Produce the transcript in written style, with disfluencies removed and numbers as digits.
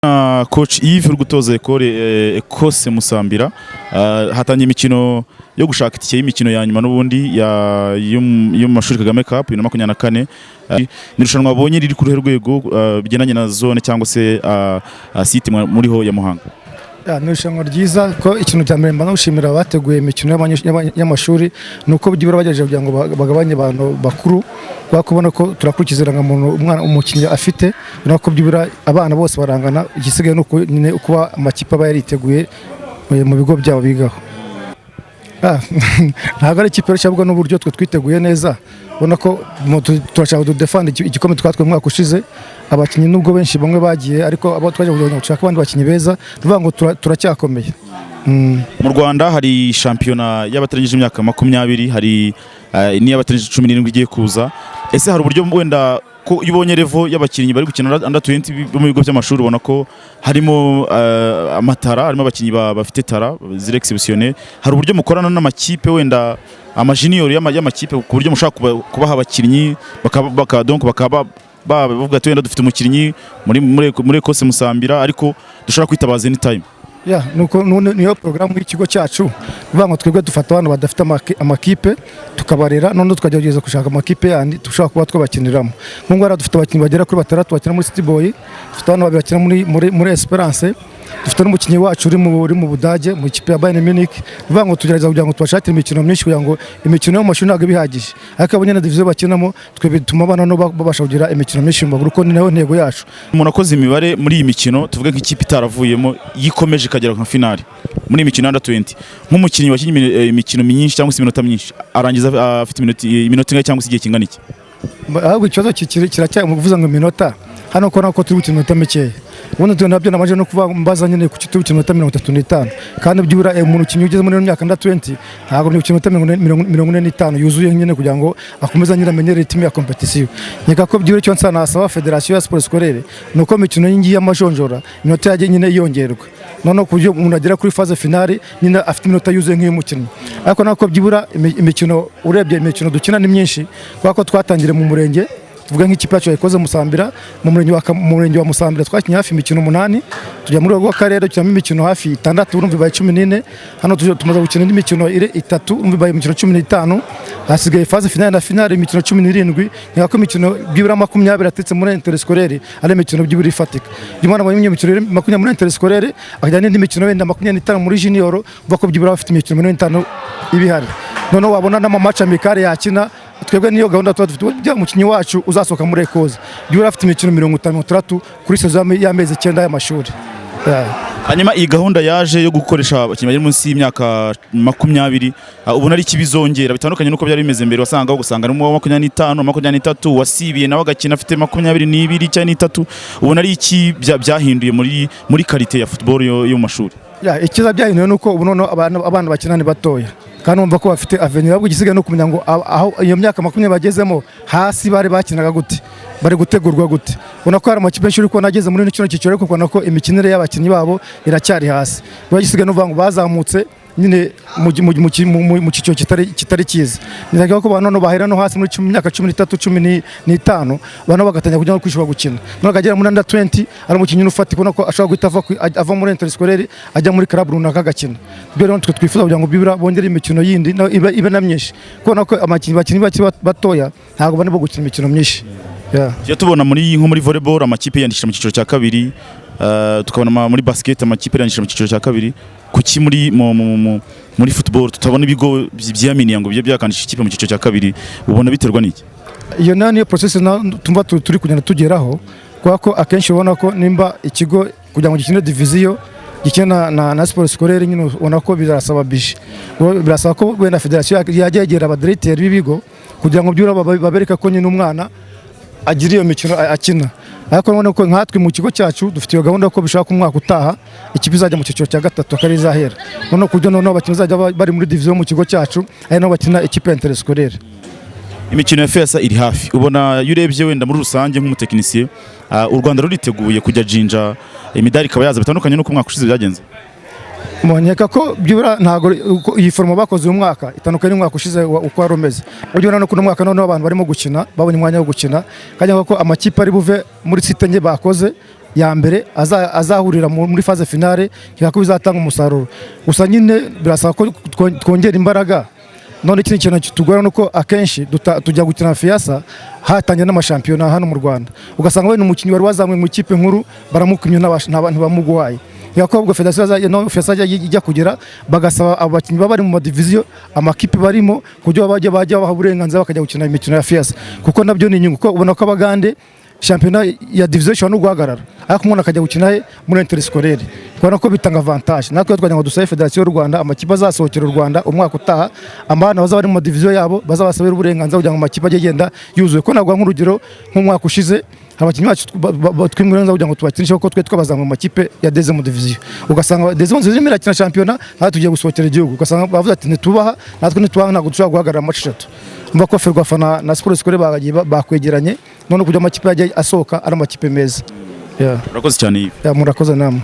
Coach Yves uri gutoza Ekose Musambira hatangiye imikino yo gushaka itike y'imikino ya nyuma n'ubundi yo mu mashuri Kagame Cup 2024 nirushanwa abonye riri ku rwego bigendanye na zone cyangwa se site muri ho ya Muhanga. Nirushanwa ryiza ko ikintu cya mbere mbana gushimira abateguye imikino y'amashuri nuko byibura bagejeje kugira ngo bagabanye abantu bakuru bakubona ko turakurikiza umwana umukinnyi afite nako byibura abana bose barangana igisigaye nuko nyine kuba amakipe aba yariteguye mu bigo byabo bigaho. Ntabwo ari ikipe cyabwo n'uburyo twe twiteguye neza ubona ko turashaka kudefend igikombe twatwe mwaka ushize abakinnyi nubwo benshi bamwe bagiye ariko abo twaje gushaka abandi bakinnyi beza tuvuga ngo turacyakomeye. Mu Rwanda hari shampiyona y'abatarangije imyaka 20 hari n'iy'abatarangije 17 igiye kuza. Ese hari uburyo wenda ko ubonye level y'abakinnyi bari gukina under 20 mu bigo by'amashuri ubona ko harimo amatara harimo abakinnyi bafite tara zire exceptionnel, hari uburyo mukorana n'amakipe wenda amajunior y'amakipe ku buryo mushaka kubaha abakinnyi bakaba bavuga ati wenda dufite umukinnyi muri Ekose Musambira ariko dushaka kwitabaza anytime. Nuko niyo programu y'ikigo cyacu bivuga twebwe dufata abantu badafite amakipe tukabarera none tukagerageza gushaka amakipe yandi dushaka kuba twabakiniramo. Nk'ngo dufite abakinnyi bagera kuri 3 bakina muri City Boy, dufite abantu bakina muri Esperance, dufite n'umukinnyi wacu uri mu Budage mu ikipe ya Bayern Munich. Bivuga ngo tugerageza kugira ngo tubashakire imikino myinshi kugira ngo imikino yo mu mashuri ntabwo bihagije ariko abonye na division bakinamo twebwe bituma abana no babasha kugira imikino myinshi mu maguru ko ni nayo ntego yacu. Umuntu akoze imibare muri iyi mikino tuvuge nk'ikipe itaravuyemo yikomeje kagera ku finale muri imikino under 20 nk'umukinnyi wakinnye imikino myinshi cyangwa se iminota myinshi arangiza afite iminota ingahe cyangwa se igihe kingana iki? Ahubwo ikibazo kiracyaye mu kuvuza ngo iminota hano ko nako turi gukina iminota mikeya ubundi twe nabyo namaje no kuva mbaza nyine ku kitu iminota 35 kandi byibura umuntu ukinnyi ugeze muri myaka under 20 ntabwo ni iminota 45 yuzuye nyine kugira ngo akomeza nyine amenyere team ya competition. Nyeka ko byibura cyo nsana asaba Federation ya Sport Scolaire nuko imikino y'ingi y'amajonjora iminota yaje nyine yongerwa none ku buryo umuntu agera kuri phase finale nyine afite iminota yuzuye nk'iy'umukinnyi ariko nako byibura imikino urebye imikino dukina ni myinshi kuko twatangire mu murenge tuvuga nk'ikipe yacu Ekose Musambira mu murenge wa Musambira twakinye hafi imikino 8 tujya muri rwo karere cyangwa imikino hafi 6 urumva baye 14 hano tumaze gukina imikino 3 urumva baye imikino 15 hasigaye phase finale na finale imikino 17 nyako imikino byibura 20 atetse muri interscolaire ale imikino byibura ifatika y'umwana mu imikino 20 muri interscolaire akajyana n'indi mikino wenda 25 muri junior bako byibura bafite imikino 5 ibihari none wabona n'amamatch amikare yakina twebwe niyo gahunda dufite umukinnyi wacu uzasohoka muri Ekose byura afite imikino 53 kuri saison y'amezi 9 y'amashuri. Hanyuma iyi gahunda yaje yo gukoresha abakinnyi bari munsi y'imyaka 20 ubona ari kibizongera bitandukanye nuko byari bimeze mbere wasanga gusanga ari mu 25 23 wasibiye nawe agakina afite 22 cyangwa 3 ubona ari iki byahinduye muri qualité ya football yo mu mashuri. Ikiza byahinduye nuko ubu none abana bakina ni batoya kandi umva ko bafite avenir ahubwo igisigaye no kumenya ngo aho iyo myaka 20 bagezemo hasi bari bakinaga gute bari gutegurwa gute ubona ko hari amakipe y'ishuri ko nageze muri kino cyiciro ariko ubona ko imikinire y'abakinnyi babo iracyari hasi bagisigaye no ngo bazamutse nyine mu cyiciro kitari cyiza niraga ko bano bahera no hasi muri myaka 13 15 bano bagatanya kujya kwishobora gukina none agera muri under 20 ari umukinnyi ufatika ubona ko ashobora guhita ava muri interscolaire ajya muri club runaka agakina byo rero twifuza kugira ngo bibura bongere imikino yindi ibe na myinshi kubona ko abakinnyi batoya ntabwo bane bo gukina imikino myinshi. Cyo tubona muri volleyball amakipe yandikisha mu cyiciro cya kabiri tukabona muri basket amakipe yandikisha mu cyiciro cya kabiri kuki muri football tutabona ibigo byaminiye ngo bye byakandisha ikipe mu cyiciro cya kabiri ubona biterwa n'iki? Iyo niyo process tumva turi kugenda tugeraho kuko akenshi ubona ko nimba ikigo kugira ngo gikine division gikina na Sport Scolaire nyine ubona ko birasaba bishi birasaba ko wenda Federation yagegera abadirecteur b'ibigo kugira ngo byura babereka ko nyine umwana agira iyo mikino akina ariko none ko nkatwe mu kigo cyacu dufite iyo gahunda ko bishaka umwaka utaha ikipe izajya mu cyiciro cya 3 akari zahera none kujya none abakinnyi bazajya bari muri division mu kigo cyacu ari nabo bakina ikipe interscolaire. Imikino ya FESA iri hafi ubona yurebye wenda muri rusange nk'umutekinisiye u Rwanda ruriteguye kujya jinja imidari ikaba yaza bitandukanye nuko umwaka ushize byagenze. Monyeka ko byura ntago iyi formo bakoze uyu mwaka itandukanye n'umwaka ushize uko waromeze buryo no kuno mwaka none abantu barimo gukina babonye umwanya wo gukina kanya ko amakipe ari buve muri site nge bakoze ya mbere azahurira muri phase finale kiko bizatanga umusaruro. Gusa nyine birasaba ko twongera imbaraga. None ikindi kintu kitugora nuko akenshi tujya gukina FIASA hatangiye n'amashampiyona hano mu Rwanda, ugasanga we n'umukinnyi wari wazamwe mu ikipe nkuru baramukumye n'abantu bamuguhaye. Yakobwa FIASA ijya kugera bagasaba abakinnyi bari mu madiviziyo amakipe barimo kujya bajya baha uburenganzira bakajya gukina imikino ya FIASA, kuko nabyo ni inyungu, kuko ubona ko Abagande shampiyona ya diviziyo ishobora no guhagarara ariko umuntu akajya gukina muri interscolaire, kubona ko bitanga avantage. Natwe twajya ngo dusabe Federasiyo y'u Rwanda amakipe azasohokera u Rwanda umwaka utaha, abana bazaba bari mu diviziyo yabo bazabasabira uburenganzira kugira ngo amakipe ajye agenda yuzuye. Ko nagwa nk'urugero nk'umwaka ushize abakinnyi bacu twimwirenza kugira ngo tubakinishe kuko twe twabazanga mu makipe ya deuxième division, ugasanga deuxième division irakina shampiyona natwe tugiye gusohokera igihugu, ugasanga bavuze ati ntitubaha natwe ntitubaha ntabwo dushobora guhagarara amaci 3. Mba ko Ferwafa na Sport Scolaire bagiye bakwegeranye none kugira amakipe ajye asohoka ari amakipe meza. Murakoze cyane. Murakoze namwe.